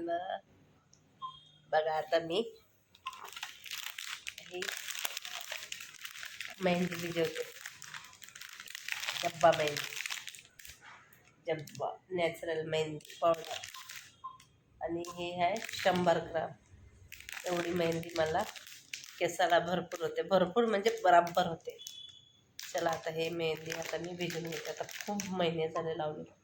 सर्वांना. बघा आता मी ही मेहंदी भिजवते. जब्बा मेहंदी, जब्बा नॅचरल मेहंदी पावडर. आणि हे आहे 100 ग्राम. एवढी मेहंदी मला केसाला भरपूर होते, भरपूर म्हणजे बराबर होते. चला आता हे मेहंदी आता मी भिजून घेते. आता खूप महिने झाले लावलेले,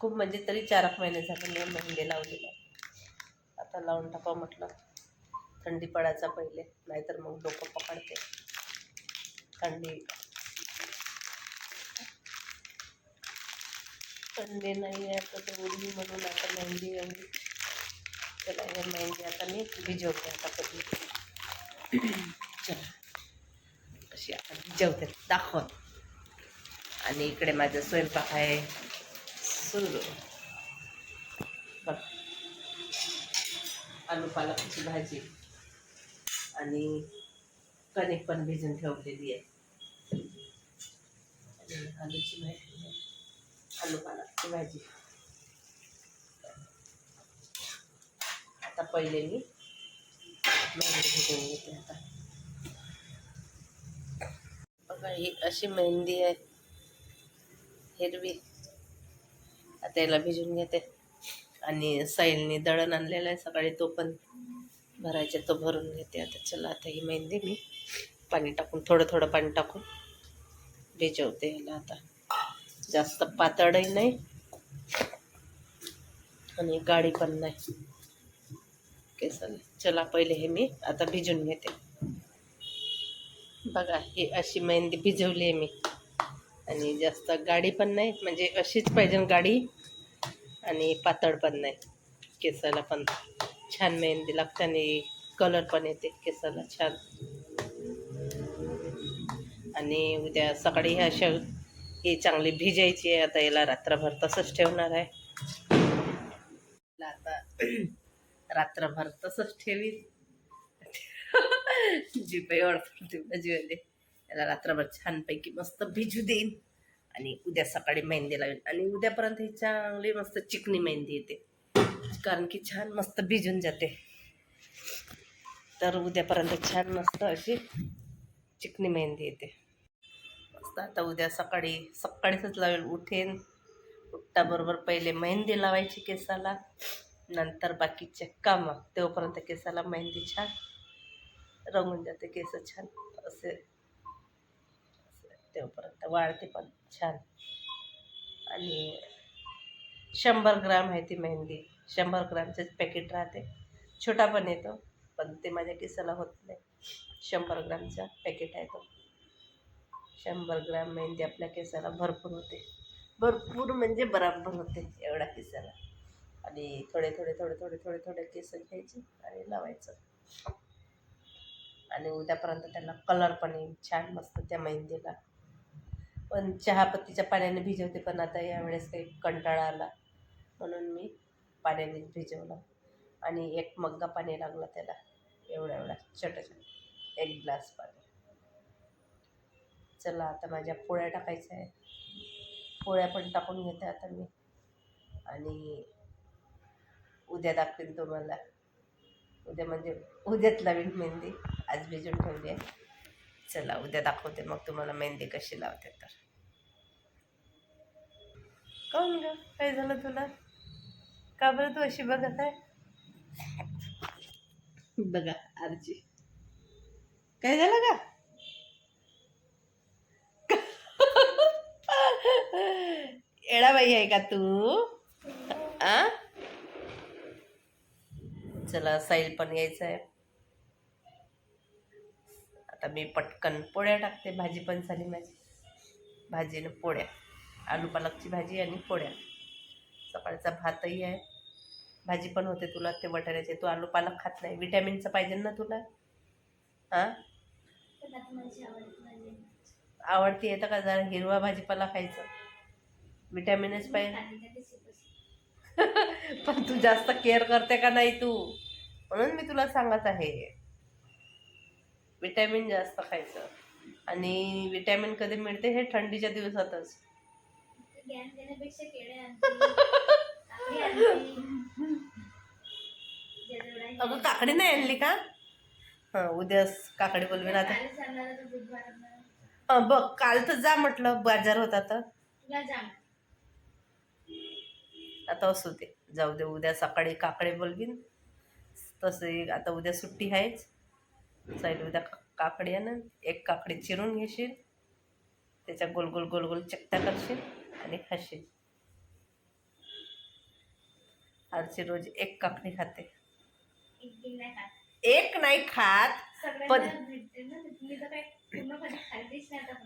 खूप म्हणजे तरी 4 महिने झाले मेहंदी लावलेली आहे. आता लावून टाकावं म्हटलं, थंडी पडायचा पहिले, नाहीतर मग डोकं पकडते थंडी नाही आहे तर तेवढी, म्हणून आता मेहंदी एवढी. चला हे मेहंदी आता मी भिजवते. आता कधी चला कशी आता भिजवते दाखवत. आणि इकडे माझा स्वयंपाक आहे सुरू. बघ, आलू पालकची भाजी आणि कणिक पण भिजून ठेवलेली आहे. आणि आलूची भाजी, आलू पालकची भाजी. आता पहिले मी मेहंदी भिजवून घेते. आता बघा ही अशी मेहंदी आहे हिरवी. आता याला भिजून घेते. आणि साईलने दळण आणलेलं आहे सकाळी, तो पण भरायचे, तो भरून घेते. आता चला आता ही मेहंदी मी पाणी टाकून, थोडं थोडं पाणी टाकून भिजवते याला. आता जास्त पातळही नाही आणि गाढी पण नाही केसाला. चला पहिले हे मी आता भिजून घेते. बघा ही अशी मेहंदी भिजवली आहे मी. आणि जास्त गाढी पण नाही, म्हणजे अशीच पाहिजे गाढी, आणि पातळ पण नाही. केसाला पण छान मेहंदी लागते आणि कलर पण येते केसाला छान. आणि उद्या सकाळी अशा ही चांगली भिजायची आहे. आता याला रात्रभर तसंच ठेवणार आहे. आता रात्रभर तसंच ठेवी. जीपे वाढते भाजीवाले. याला रात्रभर छानपैकी मस्त भिजू देईन आणि उद्या सकाळी मेहंदी लावेन. आणि उद्यापर्यंत ही चांगली मस्त चिकनी मेहंदी येते, कारण की छान मस्त भिजून जाते. तर उद्यापर्यंत छान मस्त अशी चिकनी मेहंदी येते मस्त. आता उद्या सकाळीच लावेल. उठल्याबरोबर पहिले मेहंदी लावायची केसाला, नंतर बाकीचे कामं. तेव्हापर्यंत केसाला मेहंदी छान रंगून जाते, केस छान असे तेव्हापर्यंत वाळते पण छान. आणि 100 ग्राम आहे ती मेहंदी. 100 ग्रामचंच पॅकेट राहते, छोटा पण येतो, पण ते माझ्या केसाला होत नाही. 100 ग्रामचा पॅकेट आहे तो. 100 ग्राम मेहंदी आपल्या केसाला भरपूर होते, भरपूर म्हणजे बराबर होते एवढ्या केसाला. आणि थोडे थोडे थोडे थोडे थोडे थोडे केस घ्यायचे आणि लावायचं. आणि उद्यापर्यंत त्यांना कलर पण येईल छान मस्त त्या मेहंदीला. पण चहापत्तीच्या पाण्याने भिजवते, पण आता यावेळेस काही कंटाळा आला म्हणून मी पाण्यानेच भिजवलं. आणि 1 मग्गा पाणी लागलं त्याला, एवढा छोटा 1 ग्लास पाणी. चला आता माझ्या पोळ्या टाकायच्या आहे, पोळ्या पण टाकून घेते आता मी. आणि उद्या दाखवेन तुम्हाला. उद्या म्हणजे उद्याच लावीन मेहंदी, आज भिजून ठेवली आहे. चला उद्या दाखवते मग तुम्हाला मेहंदी कशी लावते. तर काऊन ग, काय झालं तुला? का बरं तू अशी बघत आहे? बघा आरची, काय झालं का? येडाबाई आहे का तू? आ चला साईल पण यायचं आहे. आता मी पटकन पोळ्या टाकते. भाजी पण झाली माझी, भाजीनं पोळ्या, आलू पालकची भाजी आणि पोळ्या. सकाळचा भातही आहे, भाजी पण होते. तुला ते वाटाण्याचे, तू आलू पालक खात नाही, विटॅमिनचं पाहिजे ना तुला. हां आवडती येतं का? जरा हिरवा भाजीपाला खायचं, विटॅमिनच पाहिजे. पण तू जास्त केअर करते का नाही तू, म्हणून मी तुला सांगत आहे विटॅमिन जास्त खायचं. आणि विटॅमिन कधी मिळते? हे थंडीच्या दिवसातच. अगं काकडी नाही आणली का? हा उद्या काकडी बोलवेन आता. बघ काल तर जा म्हटलं, बाजार होता तर. आता असू दे, जाऊ दे, उद्या सकाळी काकडे बोलवीन. तसे आता उद्या सुट्टी आहेच. चालेल, उद्या काकडी आहे ना, एक काकडी चिरून घेशील, त्याच्या गोल गोल गोल गोल चकत्या करशील आणि खाशील. आरची रोज एक काकडी खाते. एक नाही खात पण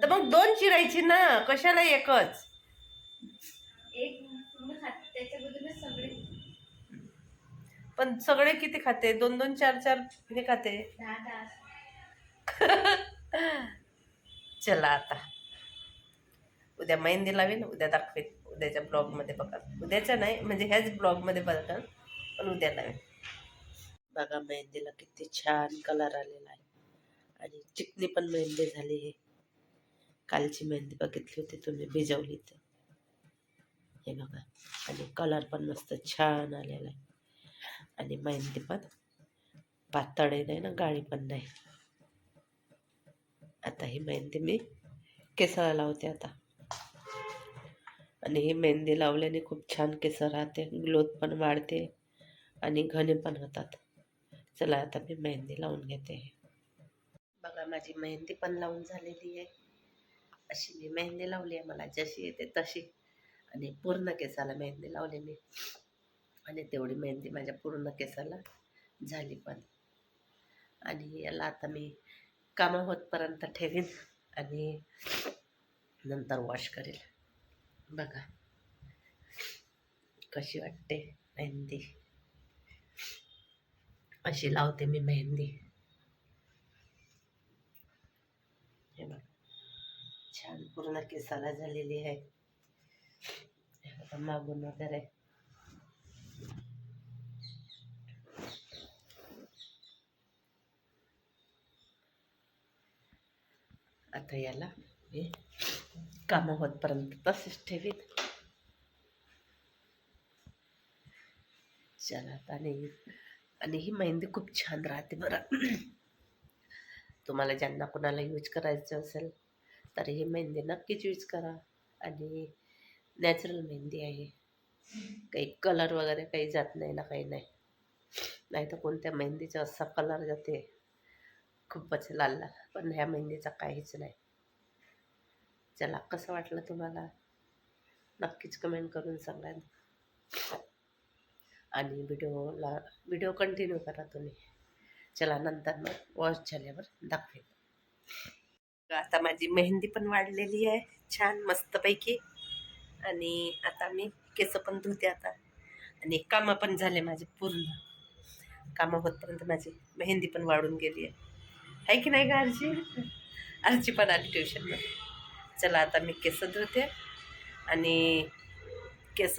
तर मग दोन चिरायची ना, कशाला एकच. पण सगळे किती खाते? दोन दोन चार चार हे खाते. चला आता उद्या मेहंदी लावेन, उद्या दाखवेन, उद्याच्या ब्लॉग मध्ये बघा. उद्याच्या नाही म्हणजे ह्याच ब्लॉग मध्ये बघा, पण उद्या लावेन. बघा मेहंदीला किती छान कलर आलेला आहे आणि चिकनी पण मेहंदी झाली आहे. कालची मेहंदी बघितली होती तुम्ही, भिजवली तर हे बघा. आणि कलर पण मस्त छान आलेला आहे आणि मेहंदी पण पातळ नाही ना, गाळी पण नाही. आता ही मेहंदी मी केसाला लावते आता. आणि ही मेहंदी लावल्याने खूप छान केस राहते, ग्लोथ पण वाढते आणि घने पण होतात. चला आता मी मेहंदी लावून घेते. बघा माझी मेहंदी पण लावून झालेली आहे. अशी मी मेहंदी लावली आहे, मला जशी येते तशी. आणि पूर्ण केसाला मेहंदी लावली मी, आणि तेवढी मेहंदी माझ्या पूर्ण केसाला झाली पण. आणि याला आता मी कामं होतपर्यंत ठेवीन आणि नंतर वॉश करेल. बघा कशी वाटते मेहंदी, अशी लावते मी मेहंदी. हे बघ छान पूर्ण केसाला झालेली आहे. आता मागून वगैरे आता याला मी कामं होतपर्यंत तसेच ठेवीन. चला आता आणि ही मेहंदी खूप छान राहते बरं. तुम्हाला ज्यांना कोणाला यूज करायचं असेल तर ही मेहंदी नक्कीच यूज करा. आणि नॅचरल मेहंदी आहे, काही कलर वगैरे काही जात नाही ना, काही नाही. नाही तर कोणत्या मेहंदीचा असा कलर जाते खूपच लाल, पण ह्या मेहंदीचा काहीच नाही. चला कसं वाटलं तुम्हाला नक्कीच कमेंट करून सांगा. आणि व्हिडिओ कंटिन्यू करा तुम्ही. चला नंतर मग वॉश झाल्यावर दाखवेन. आता माझी मेहंदी पण वाढलेली आहे छान मस्तपैकी. आणि आता मी केस पण धुते आता. आणि कामं पण झाले माझे पूर्ण. कामं होतपर्यंत माझी मेहंदी पण वाढून गेली आहे की नाही का आरची? आरची पण आली ट्युशनमध्ये. चला आता मी केस धुते. आणि केस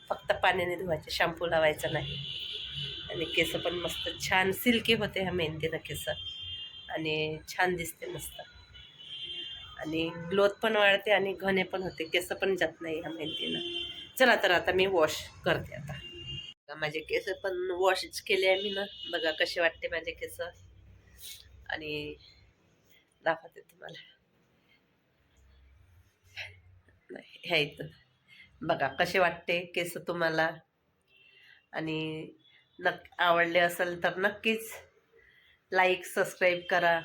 फक्त पाण्याने धुवायचे, शॅम्पू लावायचा नाही. आणि केस पण मस्त छान सिल्की होते ह्या मेहंदीनं केस, आणि छान दिसते मस्त. आणि ग्लोथ पण वाढते आणि घने पण होते, केस पण जात नाही ह्या मेहंदीनं. चला तर आता मी वॉश करते. आता माझे केस पण वॉशच केले आहे मी ना. बघा कसे वाटते माझे केस, आणि दाखवते तुम्हाला. नाही ह्या इथं बघा कसे वाटते केस तुम्हाला. आणि आवडले असेल तर नक्कीच लाईक सबस्क्राईब करा.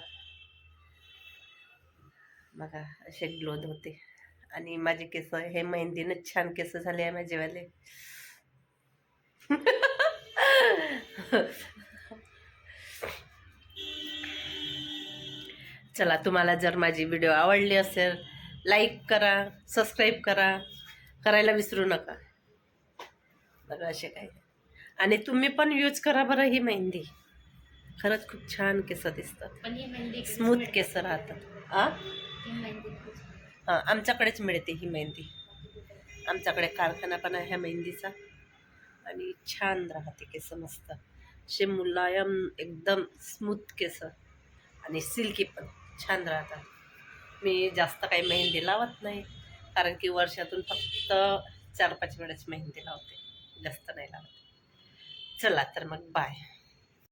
बघा असे ग्लोथ होते. आणि माझे केस हे मेहंदीनं छान केस झाले आहे माझेवाले. चला तुम्हाला जर माझी व्हिडिओ आवडली असेल लाईक करा, सबस्क्राईब करायला विसरू नका. बघा असे काय. आणि तुम्ही पण यूज करा बरं ही मेहंदी, खरंच खूप छान केस दिसतात, स्मूथ केस राहतात. हां आमच्याकडेच मिळते ही मेहंदी, आमच्याकडे कारखाना पण आहे ह्या मेहंदीचा. आणि छान राहते केस मस्त असे मुलायम एकदम स्मूथ केस, आणि सिल्की पण छान राहतात. मी जास्त काही मेहंदी लावत नाही, कारण की वर्षातून फक्त 4-5 वेळेस मेहंदी लावते, जास्त नाही लावत. चला तर मग बाय.